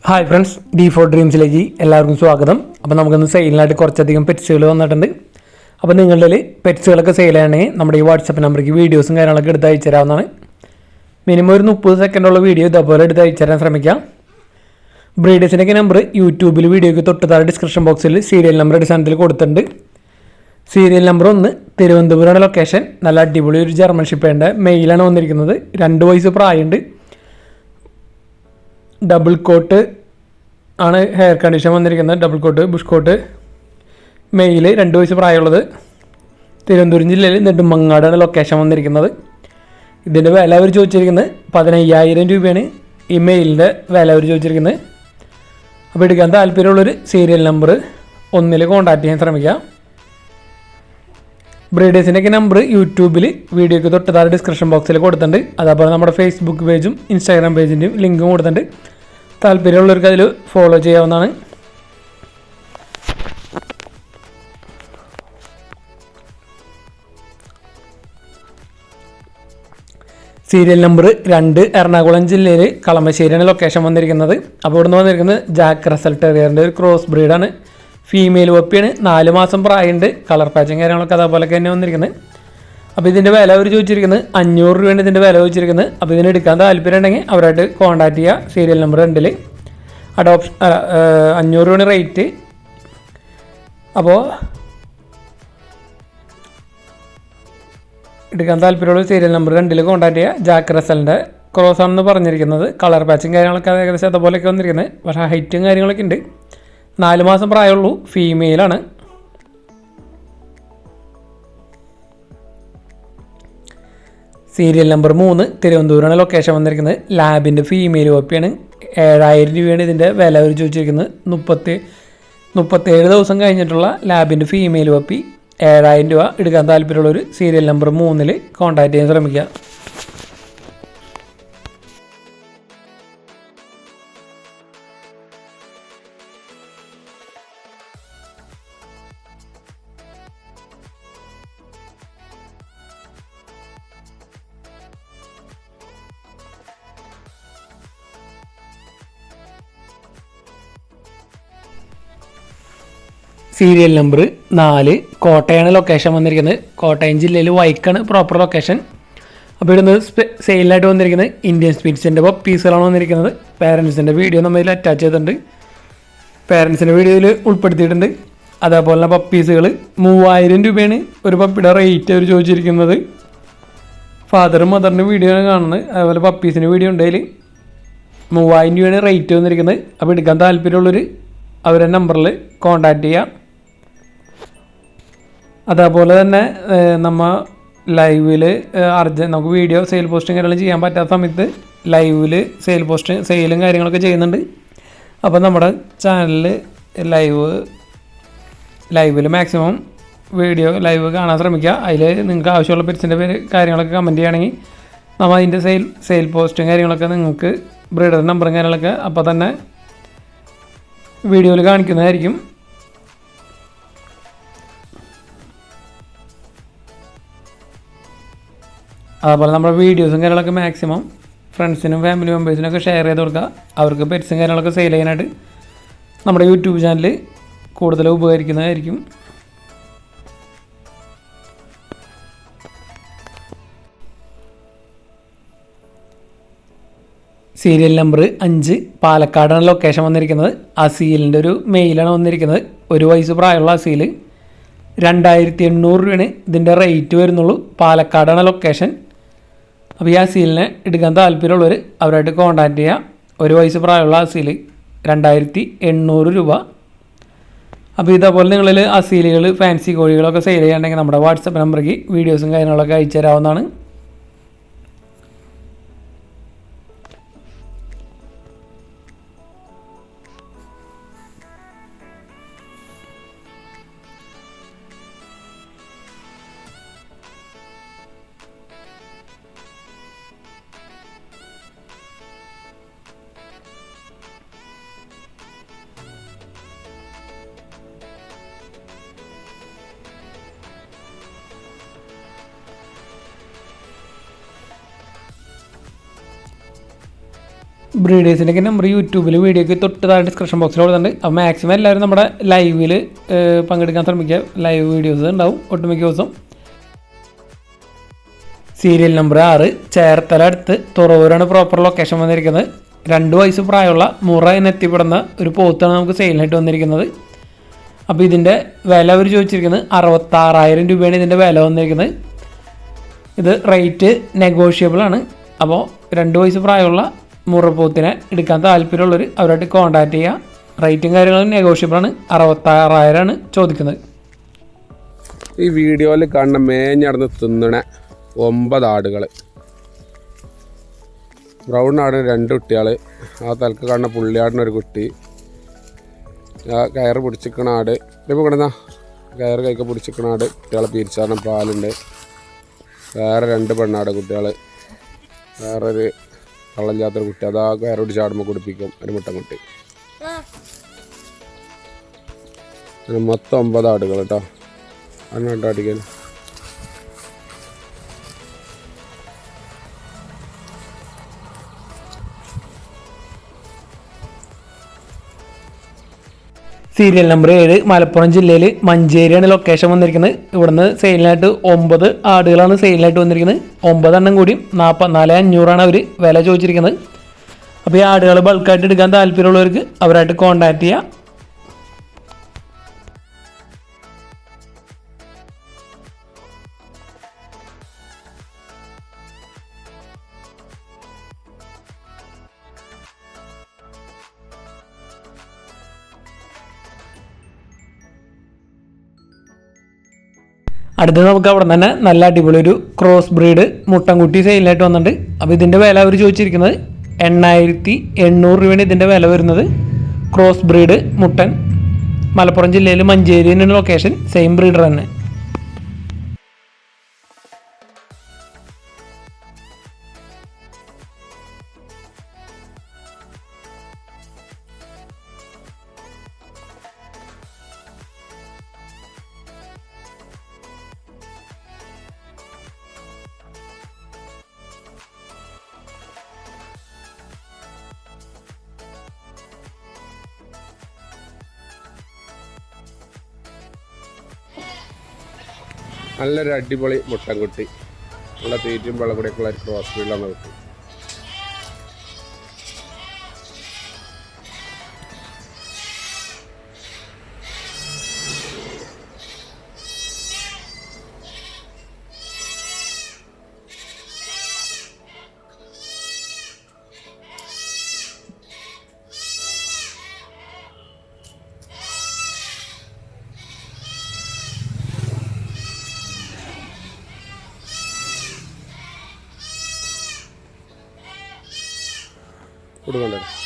Hi friends, D4 ഡ്രീംസിലേക്ക് എല്ലാവർക്കും സ്വാഗതം. അപ്പോൾ നമുക്കൊന്ന് സെയിലിനായിട്ട് കുറച്ചധികം പെറ്റ്സുകൾ വന്നിട്ടുണ്ട്. അപ്പോൾ നിങ്ങളുടെ പെറ്റ്സുകളൊക്കെ സെയിൽ ചെയ്യണമെങ്കിൽ നമ്മുടെ ഈ വാട്സപ്പ് നമ്പറിലേക്ക് വീഡിയോസും കാര്യങ്ങളൊക്കെ എടുത്ത് അയച്ചു തരാവുന്നതാണ്. മിനിമം ഒരു 30 സെക്കൻഡുള്ള വീഡിയോ ഇതേപോലെ എടുത്ത് അയച്ചു തരാൻ ശ്രമിക്കാം. ബ്രീഡേഴ്സിൻ്റെയൊക്കെ നമ്പർ യൂട്യൂബിൽ വീഡിയോയ്ക്ക് തൊട്ട് ഡിസ്ക്രിപ്ഷൻ ബോക്സിൽ സീരിയൽ നമ്പർ അടിസ്ഥാനത്തിൽ കൊടുത്തിട്ടുണ്ട്. സീരിയൽ നമ്പർ 1 തിരുവനന്തപുരമാണ് ലൊക്കേഷൻ. നല്ല അടിപൊളി ഒരു ജർമ്മൻ ഷിപ്പേൻ്റെ മെയിലാണ് വന്നിരിക്കുന്നത്. 2 വയസ്സ് പ്രായമുണ്ട്. ഡബിൾ കോട്ട് ആണ് ഹെയർ കണ്ടീഷൻ വന്നിരിക്കുന്നത്. Double coat bush coat male 2 വയസ്സ് പ്രായമുള്ളത്. തിരുവനന്തപുരം ജില്ലയിൽ നെടുമങ്ങാടാണ് ലൊക്കേഷൻ വന്നിരിക്കുന്നത്. ഇതിൻ്റെ വില അവർ ചോദിച്ചിരിക്കുന്നത് 15,000 രൂപയാണ്. ഈ മെയിലിൻ്റെ വില അവർ ചോദിച്ചിരിക്കുന്നത്. അപ്പോൾ എടുക്കാൻ താല്പര്യമുള്ളൊരു സീരിയൽ നമ്പർ 1 കോൺടാക്ട് ചെയ്യാൻ ശ്രമിക്കുക. ബ്രീഡേഴ്സിൻ്റെയൊക്കെ നമ്പർ യൂട്യൂബിൽ വീഡിയോയ്ക്ക് തൊട്ട് ഡിസ്ക്രിപ്ഷൻ ബോക്സിൽ കൊടുത്തിട്ടുണ്ട്. അതേപോലെ നമ്മുടെ ഫേസ്ബുക്ക് പേജും ഇൻസ്റ്റാഗ്രാം പേജിൻ്റെയും ലിങ്കും കൊടുത്തിട്ടുണ്ട്. താല്പര്യമുള്ളവർക്ക് അതിൽ ഫോളോ ചെയ്യാവുന്നതാണ്. സീരിയൽ നമ്പർ 2 എറണാകുളം ജില്ലയിൽ കളമശ്ശേരിയാണ് ലൊക്കേഷൻ വന്നിരിക്കുന്നത്. അപ്പോൾ ഇവിടുന്ന് വന്നിരിക്കുന്നത് ജാക്ക് റസൽ ടെറിയറിൻ്റെ ഒരു ക്രോസ് ബ്രീഡാണ്. ഫീമെയിൽ പപ്പിയാണ്. 4 മാസം പ്രായമുണ്ട്. കളർ പാച്ചും കാര്യങ്ങളൊക്കെ അതേപോലെയൊക്കെ തന്നെ വന്നിരിക്കുന്നത്. അപ്പോൾ ഇതിൻ്റെ വില അവർ ചോദിച്ചിരിക്കുന്നത് 500 രൂപയാണ് ഇതിൻ്റെ വില ചോദിച്ചിരിക്കുന്നത്. അപ്പോൾ ഇതിന് എടുക്കാൻ താല്പര്യം ഉണ്ടെങ്കിൽ അവരായിട്ട് കോൺടാക്ട് ചെയ്യുക. സീരിയൽ നമ്പർ 2 അഡോപ്ഷൻ 500 രൂപയാണ് റേറ്റ്. അപ്പോൾ എടുക്കാൻ താല്പര്യമുള്ള സീരിയൽ നമ്പർ 2 കോൺടാക്ട് ചെയ്യുക. ജാക്ക് റസലിൻ്റെ ക്രോസ് ആണെന്ന് പറഞ്ഞിരിക്കുന്നത്. കളർ പാച്ചും കാര്യങ്ങളൊക്കെ ഏകദേശം അതുപോലെയൊക്കെ വന്നിരിക്കുന്നത്. പക്ഷേ ഹൈറ്റും കാര്യങ്ങളൊക്കെ ഉണ്ട്. 4 മാസം പ്രായമുള്ളൂ. ഫീമെയിലാണ്. സീരിയൽ നമ്പർ 3 തിരുവനന്തപുരമാണ് ലൊക്കേഷൻ വന്നിരിക്കുന്നത്. ലാബിൻ്റെ ഫീമെയിൽ പപ്പിയാണ്. 7,000 രൂപയാണ് ഇതിൻ്റെ വില അവർ ചോദിച്ചിരിക്കുന്നത്. 37 ദിവസം കഴിഞ്ഞിട്ടുള്ള ലാബിൻ്റെ ഫീമെയിൽ പപ്പി 7,000 രൂപ. എടുക്കാൻ താല്പര്യമുള്ളൊരു സീരിയൽ നമ്പർ 3 കോൺടാക്ട് ചെയ്യാൻ ശ്രമിക്കുക. സീരിയൽ നമ്പർ 4 കോട്ടയാണ് ലൊക്കേഷൻ വന്നിരിക്കുന്നത്. കോട്ടയം ജില്ലയിൽ വൈക്കാണ് പ്രോപ്പർ ലൊക്കേഷൻ. അപ്പോൾ ഇവിടുന്ന് സെയിലായിട്ട് വന്നിരിക്കുന്നത് ഇന്ത്യൻ സ്പിറ്റ്സിൻ്റെ പീസുകളാണ് വന്നിരിക്കുന്നത്. പാരൻസിൻ്റെ വീഡിയോ നമ്മൾ ഇതിൽ അറ്റാച്ച് ചെയ്തിട്ടുണ്ട്. പാരൻസിൻ്റെ വീഡിയോയിൽ ഉൾപ്പെടുത്തിയിട്ടുണ്ട്. അതേപോലെ തന്നെ പപ്പീസുകൾ 3,000 രൂപയാണ് ഒരു പപ്പിയുടെ റേറ്റ് അവർ ചോദിച്ചിരിക്കുന്നത്. ഫാദറും മദറിൻ്റെ വീഡിയോ ആണ് കാണുന്നത്. അതേപോലെ പപ്പീസിൻ്റെ വീഡിയോ ഉണ്ട്. അതിൽ 3,000 രൂപയാണ് റേറ്റ് വന്നിരിക്കുന്നത്. അപ്പോൾ എടുക്കാൻ താല്പര്യമുള്ളൊരു അവരുടെ നമ്പറിൽ കോൺടാക്ട് ചെയ്യാം. അതേപോലെ തന്നെ നമ്മൾ ലൈവിൽ നമുക്ക് വീഡിയോ സെയിൽ പോസ്റ്റും കാര്യങ്ങളും ചെയ്യാൻ പറ്റാത്ത സമയത്ത് ലൈവിൽ സെയിലും കാര്യങ്ങളൊക്കെ ചെയ്യുന്നുണ്ട്. അപ്പോൾ നമ്മുടെ ചാനലിൽ ലൈവിൽ മാക്സിമം വീഡിയോ ലൈവ് കാണാൻ ശ്രമിക്കുക. അതിൽ നിങ്ങൾക്ക് ആവശ്യമുള്ള പെറ്റ്സിൻ്റെ പേര് കാര്യങ്ങളൊക്കെ കമൻറ്റ് ചെയ്യുകയാണെങ്കിൽ നമ്മൾ അതിൻ്റെ സെയിൽ പോസ്റ്റും കാര്യങ്ങളൊക്കെ നിങ്ങൾക്ക് ബ്രീഡർ നമ്പറും കാര്യങ്ങളൊക്കെ അപ്പോൾ തന്നെ വീഡിയോയിൽ കാണിക്കുന്നതായിരിക്കും. അതുപോലെ നമ്മുടെ വീഡിയോസും കാര്യങ്ങളൊക്കെ മാക്സിമം ഫ്രണ്ട്സിനും ഫാമിലി മെമ്പേഴ്സിനൊക്കെ ഷെയർ ചെയ്ത് കൊടുക്കുക. അവർക്ക് പെറ്റ്സും കാര്യങ്ങളൊക്കെ സെയിൽ ചെയ്യാനായിട്ട് നമ്മുടെ യൂട്യൂബ് ചാനൽ കൂടുതൽ ഉപകരിക്കുന്നതായിരിക്കും. സീരിയൽ നമ്പർ 5 പാലക്കാടാണ് ലൊക്കേഷൻ വന്നിരിക്കുന്നത്. അസീലിൻ്റെ ഒരു മെയിലാണ് വന്നിരിക്കുന്നത്. 1 വയസ്സ് പ്രായമുള്ള അസീൽ. 2,800 രൂപയാണ് ഇതിൻ്റെ റേറ്റ് വരുന്നുള്ളൂ. പാലക്കാടാണ് ലൊക്കേഷൻ. അപ്പോൾ ഈ അസീലിനെ എടുക്കാൻ താല്പര്യമുള്ളവർ അവരായിട്ട് കോൺടാക്ട് ചെയ്യുക. 1 വയസ്സ് പ്രായമുള്ള അസീൽ 2,800 രൂപ. അപ്പോൾ ഇതേപോലെ നിങ്ങളിൽ അസീലുകൾ ഫാൻസി കോഴികളൊക്കെ സെയിൽ ചെയ്യാണ്ടെങ്കിൽ നമ്മുടെ വാട്സപ്പ് നമ്പറിലേക്ക് വീഡിയോസും കാര്യങ്ങളൊക്കെ അയച്ചു തരാവുന്നതാണ്. ബ്രീഡേഴ്സിൻ്റെയൊക്കെ നമ്പർ യൂട്യൂബിൽ വീഡിയോയ്ക്ക് തൊട്ട് താഴെ ഡിസ്ക്രിപ്ഷൻ ബോക്സിൽ കൊടുക്കുന്നുണ്ട്. അപ്പോൾ മാക്സിമം എല്ലാവരും നമ്മുടെ ലൈവിൽ പങ്കെടുക്കാൻ ശ്രമിക്കുക. ലൈവ് വീഡിയോസ് ഉണ്ടാവും ഒട്ടുമിക്ക ദിവസം. സീരിയൽ നമ്പർ 6 ചേർത്തല അടുത്ത് തുറവൂരാണ് പ്രോപ്പർ ലൊക്കേഷൻ വന്നിരിക്കുന്നത്. 2 വയസ്സ് പ്രായമുള്ള മുറ എന്നെത്തിപ്പെടുന്ന ഒരു പോത്താണ് നമുക്ക് സെയിലിനായിട്ട് വന്നിരിക്കുന്നത്. അപ്പോൾ ഇതിൻ്റെ വില അവർ ചോദിച്ചിരിക്കുന്നത് 66,000 രൂപയാണ് ഇതിൻ്റെ വില വന്നിരിക്കുന്നത്. ഇത് റേറ്റ് നെഗോഷ്യബിൾ ആണ്. അപ്പോൾ 2 വയസ്സ് പ്രായമുള്ള മുറപ്പോത്തിനെ എടുക്കാൻ താല്പര്യമുള്ളവർ അവരായിട്ട് കോൺടാക്റ്റ് ചെയ്യുക. റേറ്റും കാര്യങ്ങളും നെഗോഷ്യബിൾ ആണ്. 66,000 ചോദിക്കുന്നത്. ഈ വീഡിയോയിൽ കാണുന്ന മേഞ്ഞടന്ന് തിന്നണ 9 ആടുകൾ, ബ്രൗൺ ആടിന് 2 കുട്ടികൾ, ആ തലക്ക് കാണുന്ന പുള്ളിയാടിനൊരു കുട്ടി, ആ കയറ് പിടിച്ചിക്കണ ആട്, ഇപ്പോൾ കിടന്ന കയറ് കൈക്ക് പിടിച്ചിക്കണ ആട് കുട്ടികളെ പിരിച്ചാറിന് പാലുണ്ട്. വേറെ 2 പെണ്ണാട് കുട്ടികൾ, വേറൊരു കള്ളഞ്ചാത്തൊരു കുട്ടി, അതാ കയറ് പിടിച്ച് ആടുമ്പോൾ കുടിപ്പിക്കും, ഒരു മുട്ടൻകുട്ടി. അങ്ങനെ മൊത്തം 9 ആടുകൾ കേട്ടോ. അണ്ണാട്ടോ അടിക്കാൻ സീരിയൽ നമ്പർ 7 മലപ്പുറം ജില്ലയിൽ മഞ്ചേരിയാണ് ലൊക്കേഷൻ വന്നിരിക്കുന്നത്. ഇവിടുന്ന് സെയിലിനായിട്ട് 9 ആടുകളാണ് സെയിലിനായിട്ട് വന്നിരിക്കുന്നത്. 9 എണ്ണം കൂടി 44,500 അവർ വില ചോദിച്ചിരിക്കുന്നത്. അപ്പോൾ ഈ ആടുകൾ ബൾക്കായിട്ട് എടുക്കാൻ താല്പര്യമുള്ളവർക്ക് അവരായിട്ട് കോൺടാക്റ്റ് ചെയ്യുക. അടുത്ത് നമുക്ക് അവിടെ തന്നെ നല്ല അടിപൊളി ഒരു ക്രോസ് ബ്രീഡ് മുട്ടൻകുട്ടി സെയിലായിട്ട് വന്നിട്ടുണ്ട്. അപ്പോൾ ഇതിൻ്റെ വില അവർ ചോദിച്ചിരിക്കുന്നത് 8,800 രൂപയാണ് ഇതിൻ്റെ വില വരുന്നത്. ക്രോസ് ബ്രീഡ് മുട്ടൻ, മലപ്പുറം ജില്ലയിൽ മഞ്ചേരിയാണ് ലൊക്കേഷൻ, സെയിം ബ്രീഡർ തന്നെ. നല്ലൊരു അടിപൊളി മുട്ടൻകുട്ടി, നല്ല തീറ്റും വെള്ളം കൂടിയൊക്കെ ഉള്ള ക്രോസ് ബ്രീഡാണ് കുട്ടി. കൊടുക്കണ്ടേ